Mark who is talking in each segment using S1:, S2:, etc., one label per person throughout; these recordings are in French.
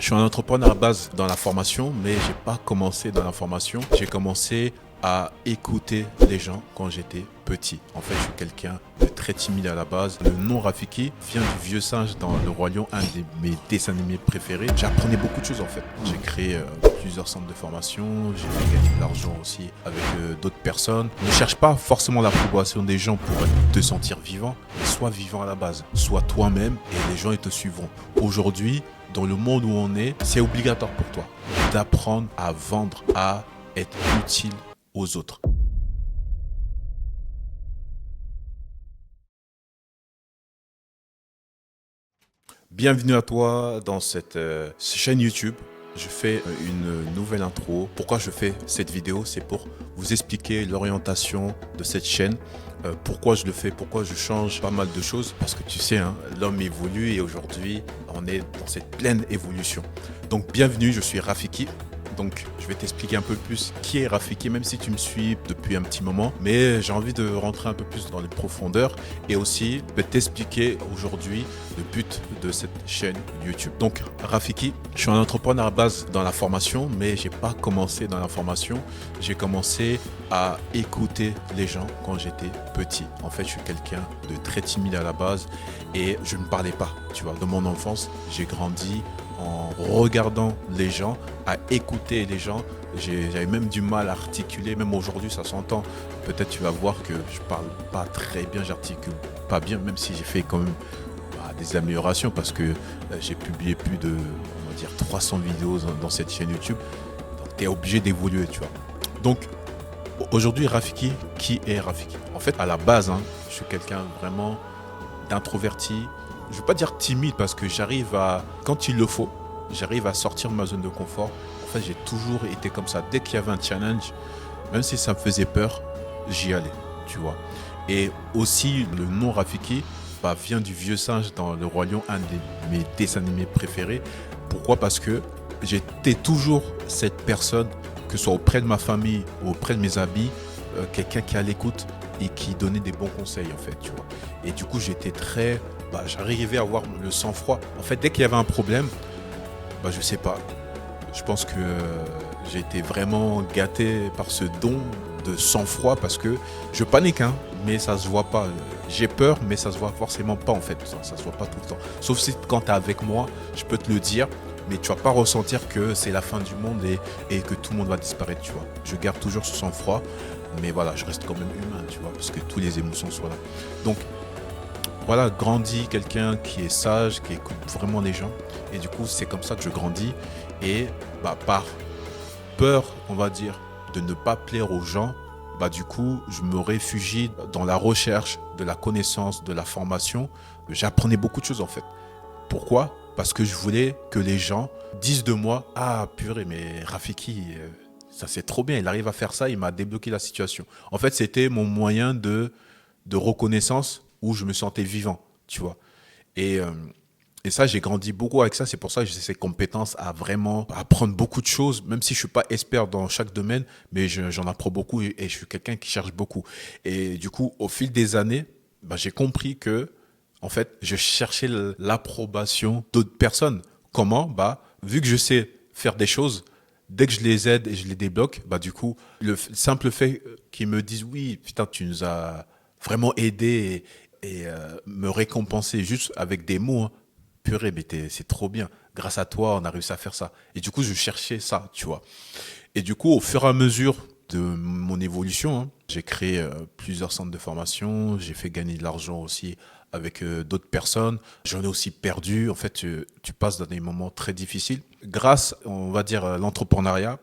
S1: Je suis un entrepreneur à base dans la formation, mais j'ai pas commencé dans la formation. J'ai commencé à écouter les gens quand j'étais petit. En fait, je suis quelqu'un de très timide à la base. Le nom Rafiki vient du vieux singe dans Le Roi Lion, un de mes dessins animés préférés. J'apprenais beaucoup de choses en fait. J'ai créé plusieurs centres de formation, j'ai fait gagner de l'argent aussi avec d'autres personnes. Ne cherche pas forcément l'approbation des gens pour te sentir vivant, mais sois vivant à la base. Sois toi-même et les gens ils te suivront. Aujourd'hui, dans le monde où on est, c'est obligatoire pour toi d'apprendre à vendre, à être utile aux autres. Bienvenue à toi dans cette chaîne YouTube. Je fais une nouvelle intro. Pourquoi je fais cette vidéo? C'est pour vous expliquer l'orientation de cette chaîne. Pourquoi je le fais, pourquoi je change pas mal de choses. Parce que tu sais, hein, l'homme évolue et aujourd'hui, on est dans cette pleine évolution. Donc bienvenue, je suis Rafiki. Donc, je vais t'expliquer un peu plus qui est Rafiki, même si tu me suis depuis un petit moment. Mais j'ai envie de rentrer un peu plus dans les profondeurs et aussi de t'expliquer aujourd'hui le but de cette chaîne YouTube. Donc, Rafiki, je suis un entrepreneur à base dans la formation, mais j'ai pas commencé dans la formation. J'ai commencé à écouter les gens quand j'étais petit. En fait, je suis quelqu'un de très timide à la base et je ne parlais pas. Tu vois, de mon enfance, j'ai grandi en regardant les gens, à écouter les gens. J'avais même du mal à articuler, même aujourd'hui ça s'entend. Peut-être tu vas voir que je parle pas très bien, j'articule pas bien, même si j'ai fait quand même des améliorations parce que j'ai publié plus de, on va dire, 300 vidéos dans cette chaîne YouTube. Donc tu es obligé d'évoluer, tu vois. Donc aujourd'hui, Rafiki, qui est Rafiki? En fait, à la base, hein, je suis quelqu'un vraiment d'introverti. Je ne veux pas dire timide parce que j'arrive à, quand il le faut, j'arrive à sortir de ma zone de confort. En fait, j'ai toujours été comme ça. Dès qu'il y avait un challenge, même si ça me faisait peur, j'y allais, tu vois. Et aussi, le nom Rafiki vient du vieux singe dans Le Roi Lion, un de mes dessins animés préférés. Pourquoi? Parce que j'étais toujours cette personne, que ce soit auprès de ma famille ou auprès de mes amis, quelqu'un qui est à l'écoute et qui donnait des bons conseils, en fait, tu vois. Et du coup, j'étais très... j'arrivais à avoir le sang-froid. En fait, dès qu'il y avait un problème, je sais pas. Je pense que j'ai été vraiment gâté par ce don de sang-froid parce que je panique, hein, mais ça se voit pas. J'ai peur, mais ça se voit forcément pas, en fait. Ça se voit pas tout le temps. Sauf si quand tu es avec moi, je peux te le dire, mais tu vas pas ressentir que c'est la fin du monde et que tout le monde va disparaître, tu vois. Je garde toujours ce sang-froid, mais voilà, je reste quand même humain, tu vois, parce que toutes les émotions sont là. Donc, voilà, grandis quelqu'un qui est sage, qui écoute vraiment les gens. Et du coup, c'est comme ça que je grandis. Et par peur, on va dire, de ne pas plaire aux gens, du coup, je me réfugie dans la recherche de la connaissance, de la formation. J'apprenais beaucoup de choses en fait. Pourquoi? Parce que je voulais que les gens disent de moi, ah purée, mais Rafiki, ça c'est trop bien, il arrive à faire ça, il m'a débloqué la situation. En fait, c'était mon moyen de reconnaissance où je me sentais vivant, tu vois. Et, euh, et ça, j'ai grandi beaucoup avec ça. C'est pour ça que j'ai ces compétences à vraiment apprendre beaucoup de choses, même si je suis pas expert dans chaque domaine, mais j'en apprends beaucoup et je suis quelqu'un qui cherche beaucoup. Et du coup, au fil des années, j'ai compris que, en fait, je cherchais l'approbation d'autres personnes. Comment? Vu que je sais faire des choses, dès que je les aide et je les débloque, du coup, le simple fait qu'ils me disent oui, putain, tu nous as vraiment aidé et me récompenser juste avec des mots, hein. Purée, mais c'est trop bien. Grâce à toi, on a réussi à faire ça. Et du coup, je cherchais ça, tu vois. Et du coup, au fur et à mesure de mon évolution, hein, j'ai créé plusieurs centres de formation. J'ai fait gagner de l'argent aussi avec d'autres personnes. J'en ai aussi perdu. En fait, tu passes dans des moments très difficiles. Grâce, on va dire, à l'entrepreneuriat,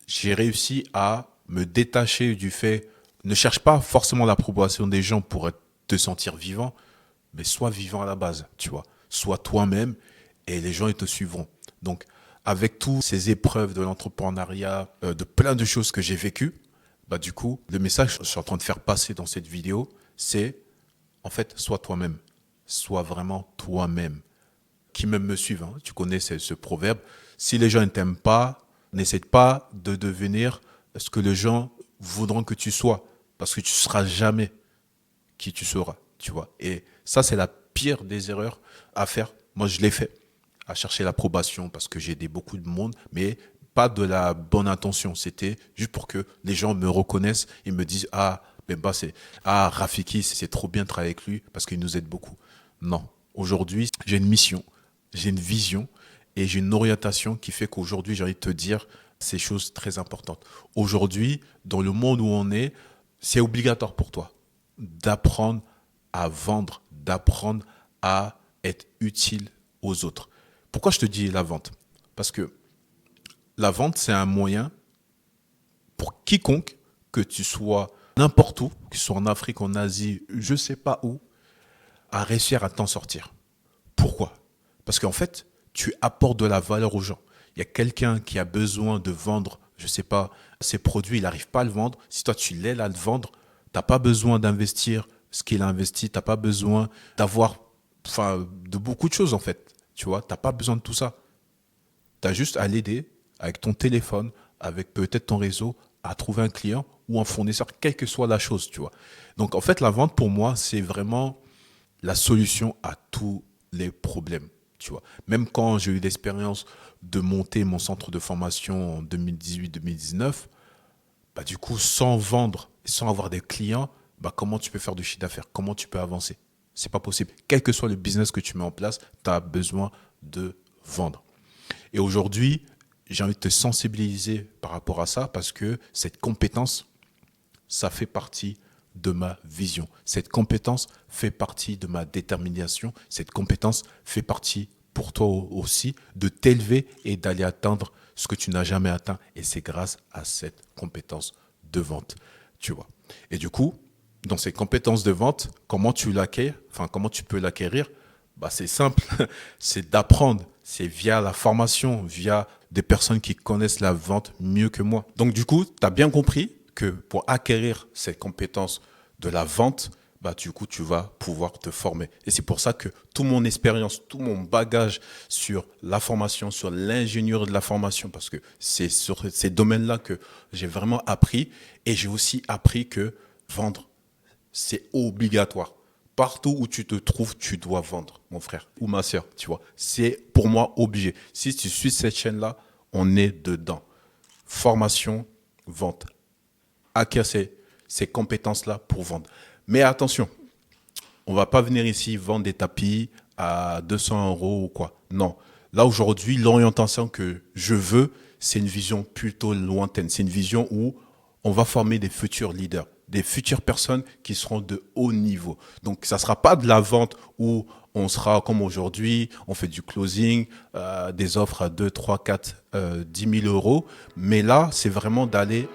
S1: j'ai réussi à me détacher du fait, ne cherche pas forcément l'approbation des gens pour te sentir vivant, mais sois vivant à la base, tu vois. Sois toi-même et les gens ils te suivront. Donc, avec toutes ces épreuves de l'entrepreneuriat, de plein de choses que j'ai vécues, du coup, le message que je suis en train de faire passer dans cette vidéo, c'est, en fait, sois toi-même. Sois vraiment toi-même. Qui même me suivent, hein. Tu connais ce proverbe. Si les gens ne t'aiment pas, n'essaie pas de devenir ce que les gens voudront que tu sois. Parce que tu ne seras jamais qui tu seras, tu vois. Et ça, c'est la pire des erreurs à faire. Moi, je l'ai fait. à chercher l'approbation parce que j'ai aidé beaucoup de monde, mais pas de la bonne intention. C'était juste pour que les gens me reconnaissent et me disent ah Bemba Rafiki, c'est trop bien de travailler avec lui parce qu'il nous aide beaucoup. Non. Aujourd'hui, j'ai une mission, j'ai une vision et j'ai une orientation qui fait qu'aujourd'hui, j'ai envie de te dire ces choses très importantes. Aujourd'hui, dans le monde où on est, c'est obligatoire pour toi d'apprendre à vendre, d'apprendre à être utile aux autres. Pourquoi je te dis la vente? Parce que la vente, c'est un moyen pour quiconque, que tu sois n'importe où, que ce soit en Afrique, en Asie, je ne sais pas où, à réussir à t'en sortir. Pourquoi? Parce qu'en fait, tu apportes de la valeur aux gens. Il y a quelqu'un qui a besoin de vendre, je ne sais pas, ses produits, il n'arrive pas à le vendre. Si toi, tu l'aides à le vendre, tu n'as pas besoin d'investir ce qu'il a investi, tu n'as pas besoin d'avoir, de beaucoup de choses en fait. Tu vois, tu n'as pas besoin de tout ça. Tu as juste à l'aider avec ton téléphone, avec peut-être ton réseau, à trouver un client ou un fournisseur, quelle que soit la chose, tu vois. Donc en fait, la vente pour moi, c'est vraiment la solution à tous les problèmes, tu vois. Même quand j'ai eu l'expérience de monter mon centre de formation en 2018-2019, bah du coup, sans vendre, sans avoir des clients, bah comment tu peux faire du chiffre d'affaires? Comment tu peux avancer? C'est pas possible. Quel que soit le business que tu mets en place, tu as besoin de vendre. Et aujourd'hui, j'ai envie de te sensibiliser par rapport à ça parce que cette compétence, ça fait partie de ma vision. Cette compétence fait partie de ma détermination. Cette compétence fait partie pour toi aussi de t'élever et d'aller atteindre ce que tu n'as jamais atteint. Et c'est grâce à cette compétence de vente, tu vois. Et du coup, dans ces compétences de vente, comment tu l'acquiers, comment tu peux l'acquérir? Bah, c'est simple, c'est d'apprendre. C'est via la formation, via des personnes qui connaissent la vente mieux que moi. Donc du coup, tu as bien compris que pour acquérir cette compétence de la vente, bah, du coup, tu vas pouvoir te former. Et c'est pour ça que toute mon expérience, tout mon bagage sur la formation, sur l'ingénierie de la formation, parce que c'est sur ces domaines-là que j'ai vraiment appris. Et j'ai aussi appris que vendre, c'est obligatoire. Partout où tu te trouves, tu dois vendre, mon frère ou ma sœur, tu vois. C'est pour moi obligé. Si tu suis cette chaîne-là, on est dedans. Formation, vente. Acquérir ces compétences-là pour vendre. Mais attention, on ne va pas venir ici vendre des tapis à 200 € ou quoi. Non. Là, aujourd'hui, l'orientation que je veux, c'est une vision plutôt lointaine. C'est une vision où on va former des futurs leaders, des futures personnes qui seront de haut niveau. Donc, ça ne sera pas de la vente où on sera comme aujourd'hui, on fait du closing, des offres à 2, 3, 4, 10 000 €. Mais là, c'est vraiment d'aller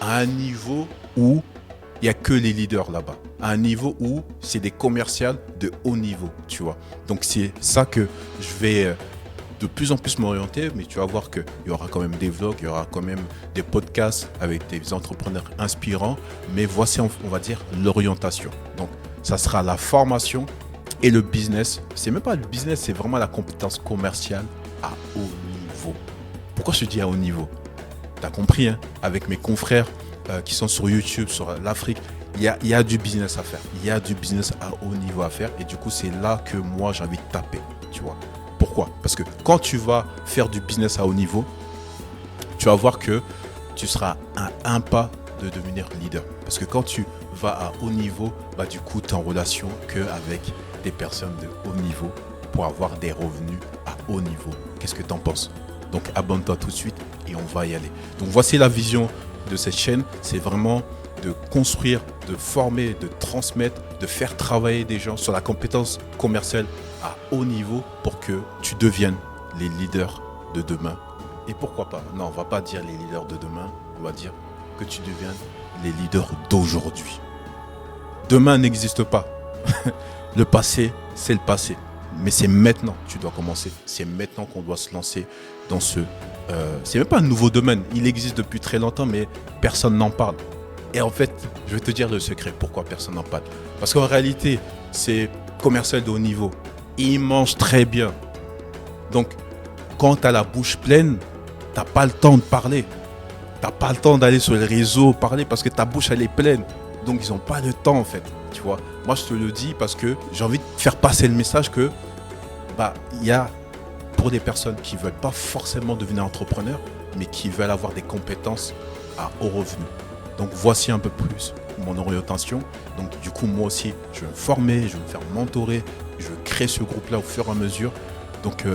S1: à un niveau où il n'y a que les leaders là-bas. À un niveau où c'est des commerciales de haut niveau, tu vois. Donc, c'est ça que je vais de plus en plus m'orienter, mais tu vas voir qu'il y aura quand même des vlogs, il y aura quand même des podcasts avec des entrepreneurs inspirants, mais voici, on va dire, l'orientation. Donc, ça sera la formation et le business. C'est même pas le business, c'est vraiment la compétence commerciale à haut niveau. Pourquoi je te dis à haut niveau? Tu as compris, hein, avec mes confrères qui sont sur YouTube, sur l'Afrique, il y a du business à faire. Il y a du business à haut niveau à faire. Et du coup, c'est là que moi, j'ai envie de taper, tu vois. Pourquoi? Parce que quand tu vas faire du business à haut niveau, tu vas voir que tu seras à un pas de devenir leader. Parce que quand tu vas à haut niveau, bah, du coup, tu es en relation qu'avec des personnes de haut niveau pour avoir des revenus à haut niveau. Qu'est-ce que tu en penses? Donc, abonne-toi tout de suite et on va y aller. Donc, voici la vision de cette chaîne. C'est vraiment de construire, de former, de transmettre, de faire travailler des gens sur la compétence commerciale à haut niveau pour que tu deviennes les leaders de demain. Et pourquoi pas? Non, on ne va pas dire les leaders de demain, on va dire que tu deviennes les leaders d'aujourd'hui. Demain n'existe pas. Le passé, c'est le passé. Mais c'est maintenant que tu dois commencer. C'est maintenant qu'on doit se lancer dans ce... c'est même pas un nouveau domaine. Il existe depuis très longtemps, mais personne n'en parle. Et en fait, je vais te dire le secret. Pourquoi personne n'en parle? Parce qu'en réalité, c'est commercial de haut niveau. Ils mangent très bien. Donc, quand tu as la bouche pleine, tu n'as pas le temps de parler. Tu n'as pas le temps d'aller sur les réseaux parler parce que ta bouche, elle est pleine. Donc, ils n'ont pas le temps, en fait. Tu vois, moi, je te le dis parce que j'ai envie de faire passer le message que il y a pour des personnes qui ne veulent pas forcément devenir entrepreneurs, mais qui veulent avoir des compétences à haut revenu. Donc voici un peu plus mon orientation. Donc du coup, moi aussi, je vais me former, je vais me faire mentorer, je vais créer ce groupe-là au fur et à mesure. Donc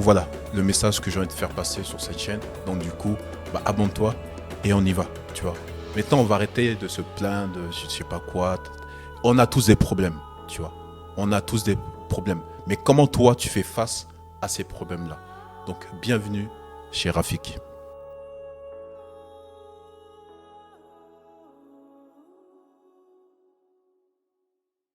S1: voilà, le message que j'ai envie de faire passer sur cette chaîne. Donc du coup, abonne-toi et on y va, tu vois. Maintenant, on va arrêter de se plaindre, de je sais pas quoi. On a tous des problèmes, tu vois. On a tous des problèmes. Mais comment toi, tu fais face à ces problèmes-là? Donc bienvenue chez Rafik.